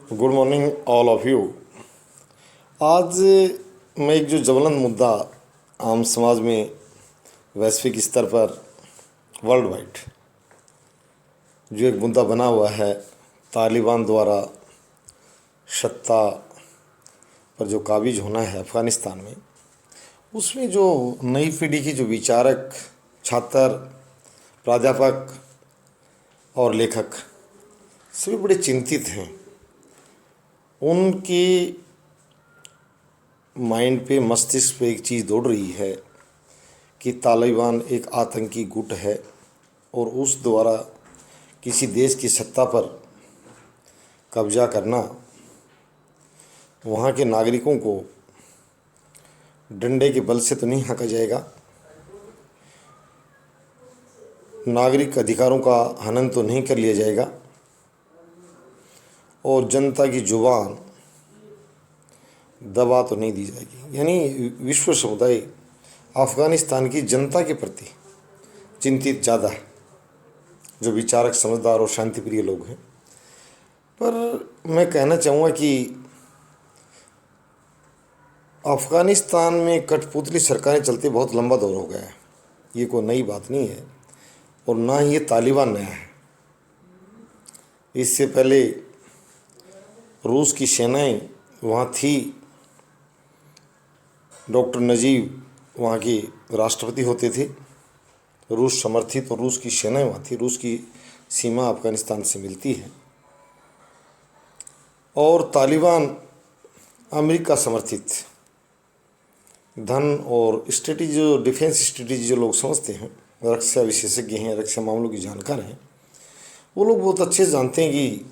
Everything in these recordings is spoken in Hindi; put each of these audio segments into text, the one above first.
Good morning all of you. आज मैं एक जो ज्वलंत मुद्दा आम समाज में वैश्विक स्तर पर वर्ल्ड वाइड जो एक मुद्दा बना हुआ है, तालिबान द्वारा सत्ता पर जो काबिज होना है अफ़गानिस्तान में, उसमें जो नई पीढ़ी की जो विचारक, छात्र, प्राध्यापक और लेखक सभी बड़े चिंतित हैं। उनकी माइंड पे, मस्तिष्क पे एक चीज़ दौड़ रही है कि तालिबान एक आतंकी गुट है और उस द्वारा किसी देश की सत्ता पर कब्जा करना वहाँ के नागरिकों को डंडे के बल से तो नहीं हाँका जाएगा, नागरिक अधिकारों का हनन तो नहीं कर लिया जाएगा और जनता की जुबान दबा तो नहीं दी जाएगी। यानी विश्व समुदाय अफ़गानिस्तान की जनता के प्रति चिंतित ज़्यादा है, जो विचारक, समझदार और शांतिप्रिय लोग हैं। पर मैं कहना चाहूँगा कि अफ़गानिस्तान में कठपुतली सरकारें चलते बहुत लंबा दौर हो गया है। ये कोई नई बात नहीं है और ना ही ये तालिबान नया है। इससे पहले रूस की सेनाएं वहाँ थी, डॉक्टर नजीब वहाँ के राष्ट्रपति होते थे, रूस समर्थित, और रूस की सेनाएं वहाँ थी। रूस की सीमा अफ़गानिस्तान से मिलती है और तालिबान अमेरिका समर्थित धन और स्ट्रेटजी, जो डिफेंस स्ट्रेटजी जो लोग समझते हैं, रक्षा विशेषज्ञ हैं, रक्षा मामलों की जानकार हैं, वो लोग बहुत अच्छे से जानते हैं कि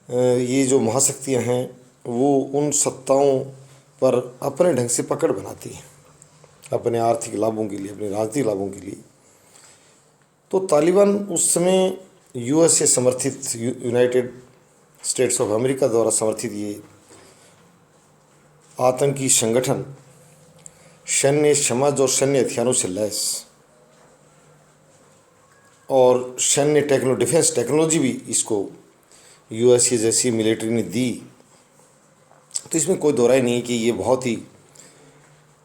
ये जो महाशक्तियाँ हैं वो उन सत्ताओं पर अपने ढंग से पकड़ बनाती हैं, अपने आर्थिक लाभों के लिए, अपने राजनीतिक लाभों के लिए। तो तालिबान उस समय यूएसए समर्थित, यूनाइटेड स्टेट्स ऑफ अमेरिका द्वारा समर्थित ये आतंकी संगठन सैन्य समझ और सैन्य हथियारों से लैस और सैन्य डिफेंस टेक्नोलॉजी भी इसको यूएसए जैसी मिलिट्री ने दी। तो इसमें कोई दो राय नहीं है कि ये बहुत ही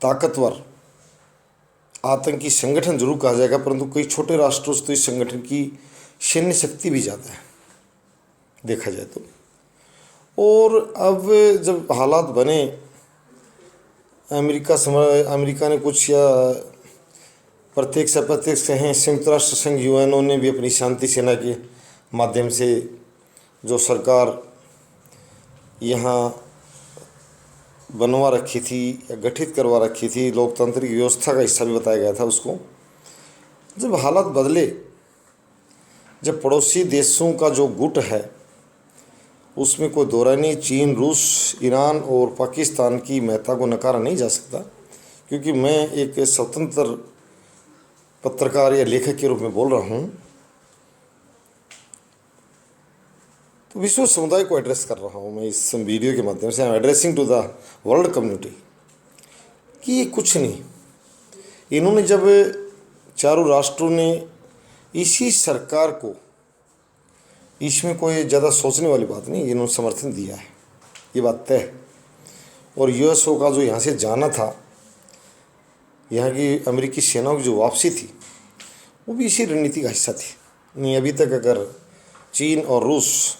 ताकतवर आतंकी संगठन जरूर कहा जाएगा, परंतु कई छोटे राष्ट्रों से तो इस संगठन की सैन्य शक्ति भी ज़्यादा है देखा जाए तो। और अब जब हालात बने, अमेरिका ने कुछ या प्रत्यक्ष अप्रत्यक्ष कहें, संयुक्त राष्ट्र संघ यूएनओ ने भी अपनी शांति सेना के माध्यम से जो सरकार यहाँ बनवा रखी थी या गठित करवा रखी थी, लोकतांत्रिक व्यवस्था का हिस्सा भी बताया गया था उसको, जब हालात बदले, जब पड़ोसी देशों का जो गुट है उसमें कोई दो राय नहीं, चीन, रूस, ईरान और पाकिस्तान की महत्ता को नकारा नहीं जा सकता। क्योंकि मैं एक स्वतंत्र पत्रकार या लेखक के रूप में बोल रहा हूँ, तो विश्व समुदाय को एड्रेस कर रहा हूँ मैं इस वीडियो के माध्यम से। I am addressing to the world community कि ये कुछ नहीं। इन्होंने जब चारों राष्ट्रों ने इसी सरकार को, इसमें कोई ज़्यादा सोचने वाली बात नहीं, इन्होंने समर्थन दिया है, ये बात तय है। और यूएसओ का जो यहाँ से जाना था, यहाँ की अमेरिकी सेनाओं की जो वापसी थी, वो भी इसी रणनीति का हिस्सा थी। नहीं, अभी तक अगर चीन और रूस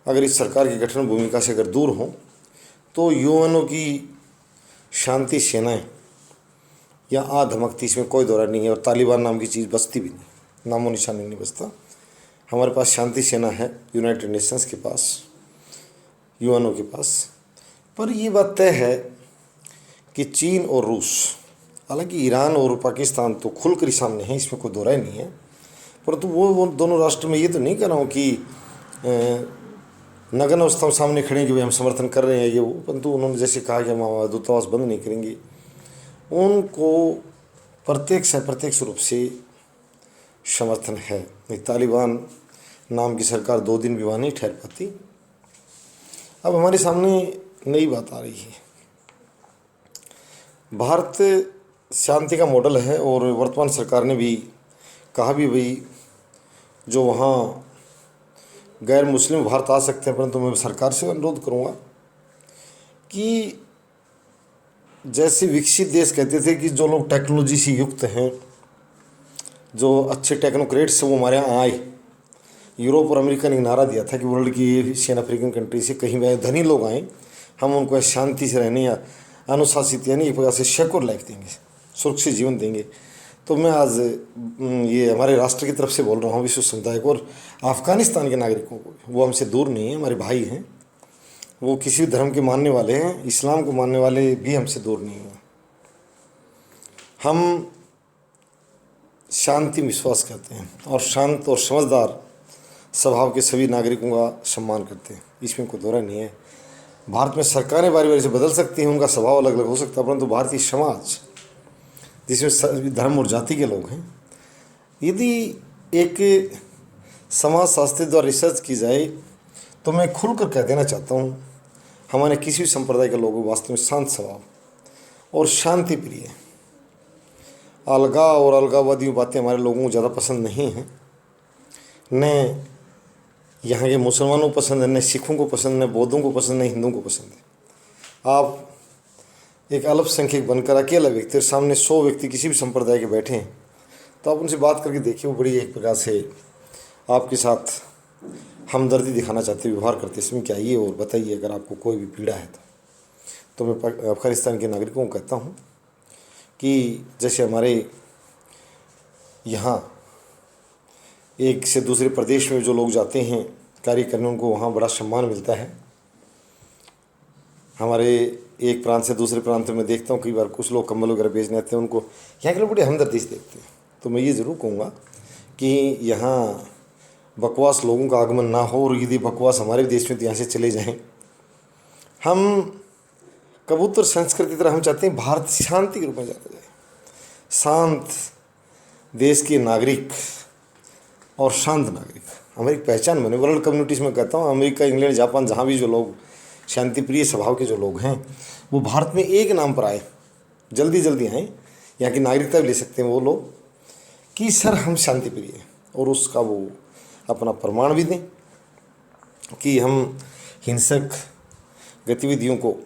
अगर इस सरकार की गठन भूमिका से अगर दूर हों तो यूएनओ की शांति सेनाएं या आ धमकती, इसमें कोई दौरा नहीं है। और तालिबान नाम की चीज़ बचती भी नहीं, नामो निशानी नहीं बचता। हमारे पास शांति सेना है यूनाइटेड नेशंस के पास, यूएनओ के पास। पर ये बात तय है कि चीन और रूस, हालांकि ईरान और पाकिस्तान तो खुलकर ही सामने हैं, इसमें कोई दो राय नहीं है, परंतु वो दोनों राष्ट्र में ये तो नहीं कह रहा हूँ कि नग्न अवस्था में सामने खड़े हैं कि भाई हम समर्थन कर रहे हैं ये वो, परंतु उन्होंने जैसे कहा कि हम दूतावास बंद नहीं करेंगे, उनको प्रत्यक्ष अप्रत्यक्ष रूप से समर्थन है। तालिबान नाम की सरकार 2 दिन भी वहाँ नहीं ठहर पाती। अब हमारे सामने नई बात आ रही है। भारत शांति का मॉडल है और वर्तमान सरकार ने भी कहा भी भाई जो वहाँ गैर मुस्लिम भारत आ सकते हैं, परंतु मैं सरकार से अनुरोध करूँगा कि जैसे विकसित देश कहते थे कि जो लोग टेक्नोलॉजी से युक्त हैं, जो अच्छे टेक्नोक्रेट्स वो हमारे यहाँ आए। यूरोप और अमेरिका ने नारा दिया था कि वर्ल्ड की एशियन अफ्रीकन कंट्री से कहीं भी धनी लोग आएँ, हम उनको शांति से रहने या अनुशासित यानी एक प्रकार से सेक्योर लाइफ देंगे, सुरक्षित जीवन देंगे। तो मैं आज ये हमारे राष्ट्र की तरफ से बोल रहा हूँ विश्व समुदाय को और अफ़गानिस्तान के नागरिकों को। वो हमसे दूर नहीं है, हमारे भाई हैं, वो किसी भी धर्म के मानने वाले हैं, इस्लाम को मानने वाले भी हमसे दूर नहीं हैं। हम शांति में विश्वास करते हैं और शांत और समझदार स्वभाव के सभी नागरिकों का सम्मान करते हैं, इसमें कोई दोहरा नहीं है। भारत में सरकारें बारी बारी से बदल सकती हैं, उनका स्वभाव अलग अलग हो सकता है, परंतु भारतीय समाज जिसमें सभी धर्म और जाति के लोग हैं, यदि एक समाज शास्त्री द्वारा रिसर्च की जाए तो मैं खुलकर कह देना चाहता हूँ, हमारे किसी भी संप्रदाय के लोग वास्तव में शांत स्वभाव और शांति प्रिय। अलगाव और अलगाववादी बातें हमारे लोगों को ज़्यादा पसंद नहीं हैं, न यहाँ के मुसलमानों को पसंद है, न सिखों को पसंद, न बौद्धों को पसंद, न हिंदुओं को पसंद है। आप एक अल्पसंख्यक बनकर अकेला व्यक्ति और सामने 100 व्यक्ति किसी भी संप्रदाय के बैठे हैं, तो आप उनसे बात करके देखिए, वो बड़ी एक प्रकार से आपके साथ हमदर्दी दिखाना चाहते व्यवहार करते। इसमें क्या आइए और बताइए अगर आपको कोई भी पीड़ा है तो मैं अफ़गानिस्तान के नागरिकों को कहता हूँ कि जैसे हमारे यहाँ एक से दूसरे प्रदेश में जो लोग जाते हैं कार्य करने, उनको वहाँ बड़ा सम्मान मिलता है। हमारे एक प्रांत से दूसरे प्रांत में देखता हूँ कई बार कुछ लोग कंबल वगैरह बेचने आते हैं, उनको यहाँ के लोग बड़ी हमदर्दी से देखते हैं। तो मैं ये ज़रूर कहूँगा कि यहाँ बकवास लोगों का आगमन ना हो, और यदि बकवास हमारे देश में तो यहाँ से चले जाएँ। हम कबूतर संस्कृति तरह हम चाहते हैं भारत शांति के रूप में जाना जाए, शांत देश के नागरिक और शांत नागरिक हमारी पहचान बने। वर्ल्ड कम्युनिटीज़ में कहता हूँ, अमेरिका, इंग्लैंड, जापान, जहाँ भी जो लोग शांति प्रिय स्वभाव के जो लोग हैं, वो भारत में एक नाम पर आए, जल्दी जल्दी आए, यहाँ की नागरिकता भी ले सकते हैं वो लोग कि सर हम शांति प्रिय हैं, और उसका वो अपना प्रमाण भी दें कि हम हिंसक गतिविधियों को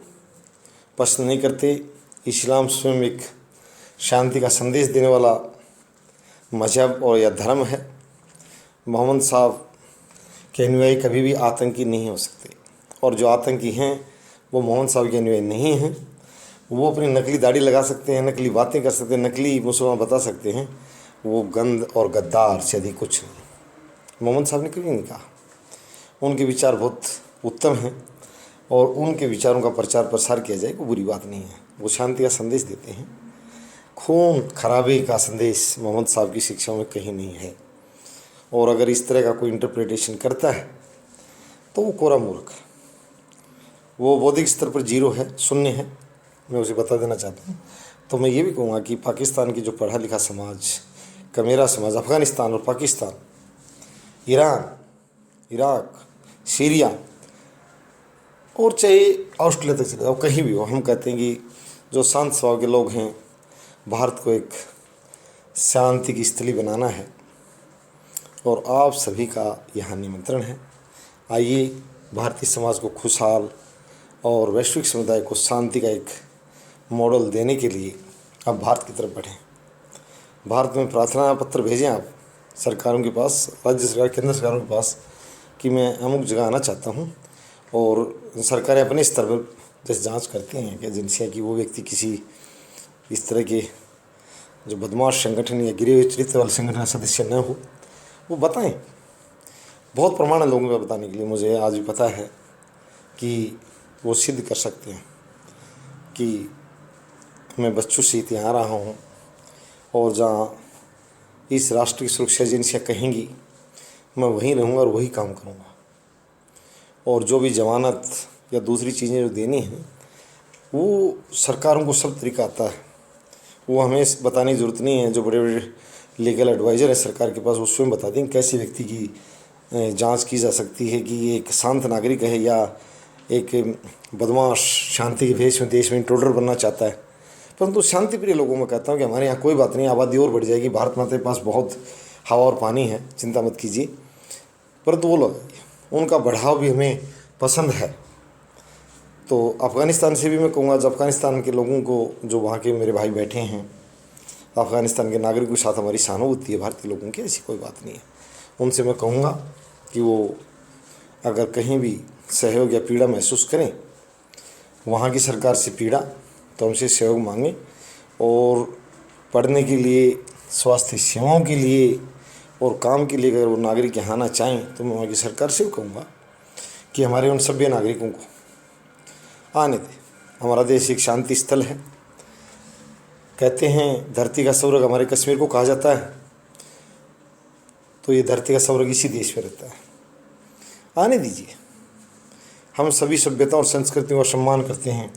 पसंद नहीं करते। इस्लाम स्वयं एक शांति का संदेश देने वाला मजहब और या धर्म है। मोहम्मद साहब के अनुयायी कभी भी आतंकी नहीं हो सकते, और जो आतंकी हैं वो मोहम्मद साहब के अनुयायी नहीं हैं। वो अपनी नकली दाढ़ी लगा सकते हैं, नकली बातें कर सकते हैं, नकली मुसलमान बता सकते हैं, वो गंद और गद्दार से अधिक कुछ नहीं। मोहम्मद साहब ने कभी नहीं कहा। उनके विचार बहुत उत्तम हैं और उनके विचारों का प्रचार प्रसार किया जाए कोई बुरी बात नहीं है। वो शांति का संदेश देते हैं, खून खराबे का संदेश मोहम्मद साहब की शिक्षाओं में कहीं नहीं है। और अगर इस तरह का कोई इंटरप्रिटेशन करता है तो वो कोरा मूर्ख है, वो बौद्धिक स्तर पर जीरो है, शून्य है, मैं उसे बता देना चाहता हूँ। तो मैं ये भी कहूँगा कि पाकिस्तान की जो पढ़ा लिखा समाज का मेरा समाज, अफ़गानिस्तान और पाकिस्तान, ईरान, इराक, सीरिया और चाहे ऑस्ट्रेलिया तक चले जाओ, कहीं भी हो, हम कहते हैं कि जो शांत स्वभाव के लोग हैं, भारत को एक शांति की स्थली बनाना है और आप सभी का यहाँ निमंत्रण है। आइए भारतीय समाज को खुशहाल और वैश्विक समुदाय को शांति का एक मॉडल देने के लिए आप भारत की तरफ बढ़ें। भारत में प्रार्थना पत्र भेजें आप सरकारों के पास, राज्य सरकार, केंद्र सरकारों के पास कि मैं अमुक जगह आना चाहता हूँ, और सरकारें अपने स्तर पर जैसे जांच करती हैं कि एजेंसियाँ कि वो व्यक्ति किसी इस तरह के जो बदमाश संगठन या गिरे हुए चरित्र वाले संगठन का सदस्य न हो, वो बताएं। बहुत प्रमाण है लोगों को बताने के लिए, मुझे आज भी पता है कि वो सिद्ध कर सकते हैं कि मैं बच्चों से यहाँ रहा हूँ, और जहाँ इस राष्ट्र की सुरक्षा एजेंसियाँ कहेंगी मैं वहीं रहूँगा और वही काम करूँगा। और जो भी जमानत या दूसरी चीज़ें जो देनी हैं, वो सरकारों को सब तरीका आता है, वो हमें बताने की ज़रूरत नहीं है। जो बड़े बड़े लीगल एडवाइज़र है सरकार के पास, वो स्वयं बता दें कैसे व्यक्ति की जांच की जा सकती है कि ये एक शांत नागरिक है या एक बदमाश शांति के भेष में देश में इंट्रूडर बनना चाहता है। परंतु शांति प्रिय लोगों में कहता हूँ कि हमारे यहाँ कोई बात नहीं, आबादी और बढ़ जाएगी, भारत माता के पास बहुत हवा और पानी है, चिंता मत कीजिए। परंतु वो लोग उनका बढ़ाव भी हमें पसंद है। तो अफ़गानिस्तान से भी मैं कहूँगा, जब अफ़गानिस्तान के लोगों को, जो वहाँ के मेरे भाई बैठे हैं, अफ़गानिस्तान के नागरिकों के साथ हमारी सहानुभूति है भारतीय लोगों की, ऐसी कोई बात नहीं है। उनसे मैं कहूँगा कि वो अगर कहीं भी सहयोग या पीड़ा महसूस करें वहाँ की सरकार से पीड़ा, तो हमसे सहयोग मांगें। और पढ़ने के लिए, स्वास्थ्य सेवाओं के लिए और काम के लिए अगर वो नागरिक यहाँ आना चाहें, तो मैं वहाँ की सरकार से भी कहूँगा कि हमारे उन सभ्य नागरिकों को आने दें। हमारा देश एक शांति स्थल है। कहते हैं धरती का स्वर्ग हमारे कश्मीर को कहा जाता है, तो ये धरती का स्वर्ग इसी देश में रहता है। आने दीजिए। हम सभी सभ्यता और संस्कृतियों का सम्मान करते हैं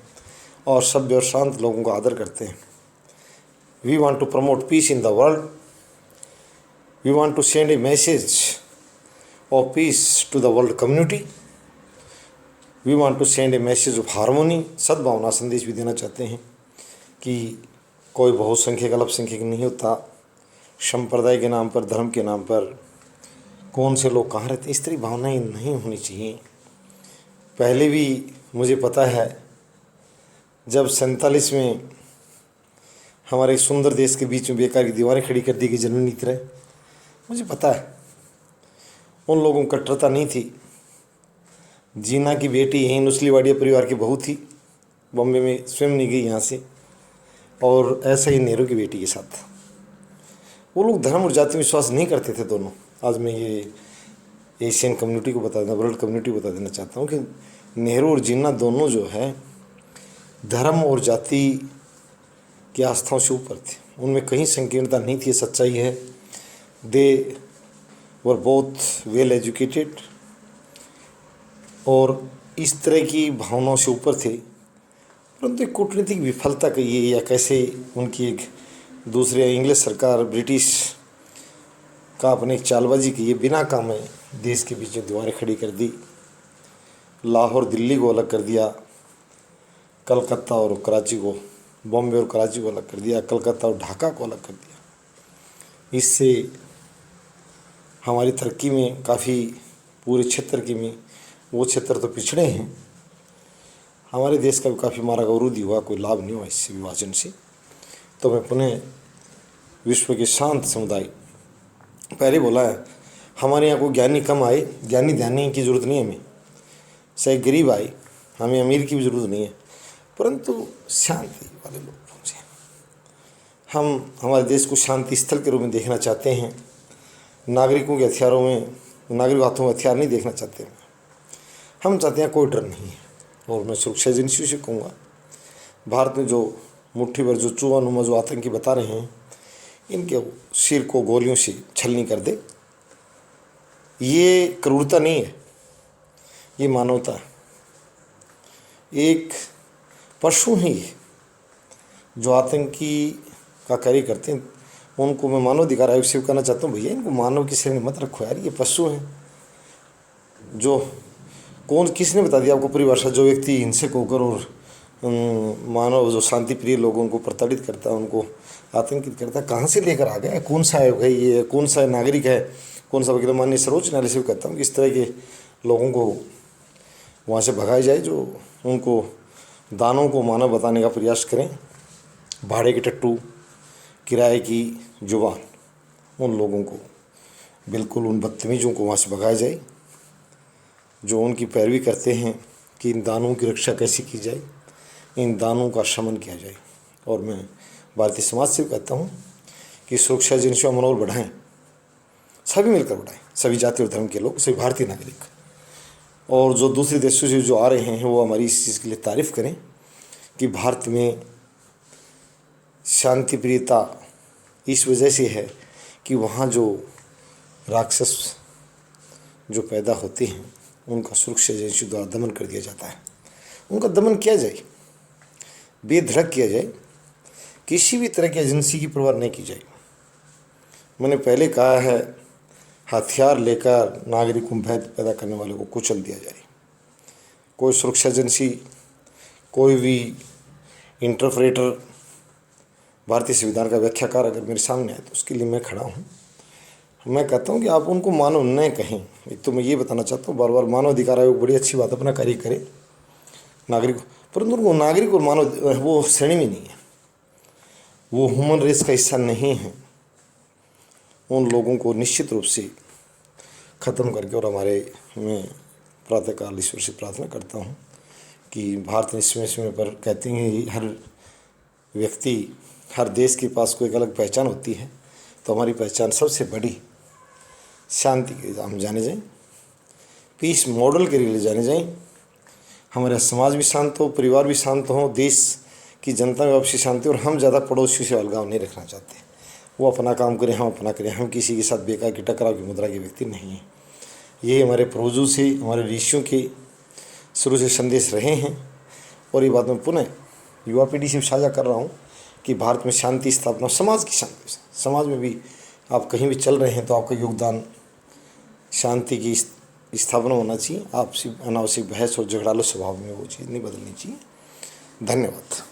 और सभ्य और शांत लोगों का आदर करते हैं। We want to promote peace in the world. We want to send a message of peace to the world community. We want to send a message of harmony. सद्भावना संदेश भी देना चाहते हैं कि कोई बहुसंख्यक अल्पसंख्यक नहीं होता। संप्रदाय के नाम पर, धर्म के नाम पर कौन से लोग कहाँ रहते हैं, इस तरह की भावनाएं नहीं होनी चाहिए। पहले भी मुझे पता है, जब 47 में हमारे सुंदर देश के बीच में बेकार की दीवारें खड़ी कर दी गई जननी की तरह, मुझे पता है उन लोगों को कट्टरता नहीं थी। जीना की बेटी यहीं नुस्लीवाड़िया परिवार की बहू थी, बॉम्बे में स्वयं नहीं गई यहाँ से, और ऐसा ही नेहरू की बेटी के साथ। वो लोग धर्म और जाति में विश्वास नहीं करते थे दोनों। आज मैं ये एशियन कम्युनिटी को बता देना, वर्ल्ड कम्युनिटी को बता देना चाहता हूँ कि नेहरू और जिन्ना दोनों जो है धर्म और जाति की आस्थाओं से ऊपर थे। उनमें कहीं संकीर्णता नहीं थी, सच्चाई है। दे वर बोथ वेल एजुकेटेड और इस तरह की भावनाओं से ऊपर थे। परंतु एक कूटनीतिक विफलता कहिए या कैसे उनकी एक दूसरे इंग्लिश सरकार, ब्रिटिश का अपने एक चालबाजी की, ये बिना काम में देश के बीच में दीवारें खड़ी कर दी। लाहौर दिल्ली को अलग कर दिया, कलकत्ता और कराची को, बॉम्बे और कराची को अलग कर दिया, कलकत्ता और ढाका को अलग कर दिया। इससे हमारी तरक्की में काफ़ी, पूरे क्षेत्र की में, वो क्षेत्र तो पिछड़े हैं, हमारे देश का भी काफ़ी मार्ग अवरुद्ध हुआ, कोई लाभ नहीं हुआ इससे, विभाजन से। तो मैं पुनः विश्व के शांत समुदाय, पहले बोला है, हमारे यहाँ को ज्ञानी कम आए, ज्ञानी ध्यानी की ज़रूरत नहीं है हमें, चाहे गरीब आए, हमें अमीर की भी ज़रूरत नहीं है, परंतु शांति वाले लोग पहुँचे। हम हमारे देश को शांति स्थल के रूप में देखना चाहते हैं। नागरिकों के हथियारों में, नागरिक हाथों में हथियार नहीं देखना चाहते हैं। हम चाहते हैं कोई डर नहीं है। और मैं सुरक्षा एजेंसियों से कहूँगा, भारत में जो मुट्ठी भर जो चूहानुमा जो आतंकी बता रहे हैं, इनके सिर को गोलियों से छलनी कर दे। ये क्रूरता नहीं है, ये मानवता है। एक पशु ही है जो आतंकी का कार्य करते हैं, उनको मैं मानवाधिकार आयोग से कहना चाहता हूँ, भैया इनको मानव की श्रेणी मत रखो यार, ये पशु हैं। जो कौन, किसने बता दिया आपको परिभाषा? जो व्यक्ति हिंसक होकर और मानव, जो शांति प्रिय लोगों को प्रताड़ित करता है, उनको आतंकित करता है, कहाँ से लेकर आ गया? कौन सा आयोग है ये? कौन सा नागरिक है? कौन सा वकील? माननीय सर्वोच्च न्यायालय से कहता हूँ कि इस तरह के लोगों को वहाँ से भगाया जाए, जो उनको दानों को मानव बताने का प्रयास करें। भाड़े के टट्टू, किराए की जुबान, उन लोगों को बिल्कुल, उन बदतमीज़ों को वहाँ से भगाया जाए जो उनकी पैरवी करते हैं कि इन दानों की रक्षा कैसे की जाए, इन दानों का शमन किया जाए। और मैं भारतीय समाज से कहता हूँ कि सुरक्षा एजेंसियों का मनोबल बढ़ाएं, सभी मिलकर बढ़ाएं, सभी जाति और धर्म के लोग, सभी भारतीय नागरिक। और जो दूसरे देशों से जो आ रहे हैं वो हमारी इस चीज़ के लिए तारीफ़ करें कि भारत में शांति प्रियता इस वजह से है कि वहाँ जो राक्षस जो पैदा होते हैं उनका सुरक्षा एजेंसी द्वारा दमन कर दिया जाता है। उनका दमन किया जाए, बेधड़क किया जाए, किसी भी तरह की एजेंसी की परवाह नहीं की जाए। मैंने पहले कहा है, हथियार लेकर नागरिकों में भय पैदा करने वाले को कुचल दिया जाए। कोई सुरक्षा एजेंसी, कोई भी इंटरप्रेटर, भारतीय संविधान का व्याख्याकार अगर मेरे सामने आए तो उसके लिए मैं खड़ा हूँ। मैं कहता हूँ कि आप उनको मानव न कहें। एक तो मैं ये बताना चाहता हूँ, बार बार मानव अधिकार आयोग बड़ी अच्छी बात अपना कार्य करे नागरिक, परंतु उनको नागरिक और मानव वो श्रेणी में नहीं है, वो ह्यूमन रेस का हिस्सा नहीं है। उन लोगों को निश्चित रूप से ख़त्म करके, और मैं प्रातःकाल ईश्वर से प्रार्थना करता हूँ कि भारत ने समय पर कहते हैं कि हर व्यक्ति, हर देश के पास कोई एक अलग पहचान होती है, तो हमारी पहचान सबसे बड़ी शांति के लिए हम जाने जाएं, पीस मॉडल के लिए जाने जाएं। हमारा समाज भी शांत हो, परिवार भी शांत हो, देश की जनता में आपसी शांति, और हम ज़्यादा पड़ोसियों से अलगाव नहीं रखना चाहते। वो अपना काम करें, हम अपना करें, हम किसी के साथ बेकार की टकराव की मुद्रा के व्यक्ति नहीं हैं। ये हमारे पूर्वजों से, हमारे ऋषियों के शुरू से संदेश रहे हैं, और ये बात मैं पुनः युवा पीढ़ी से साझा कर रहा हूँ कि भारत में शांति स्थापना, समाज की शांति, समाज में भी आप कहीं भी चल रहे हैं तो आपका योगदान शांति की स्थापना होना चाहिए। आपसी अनावश्यक बहस और झगड़ालू स्वभाव में वो चीज़ नहीं बदलनी चाहिए। धन्यवाद।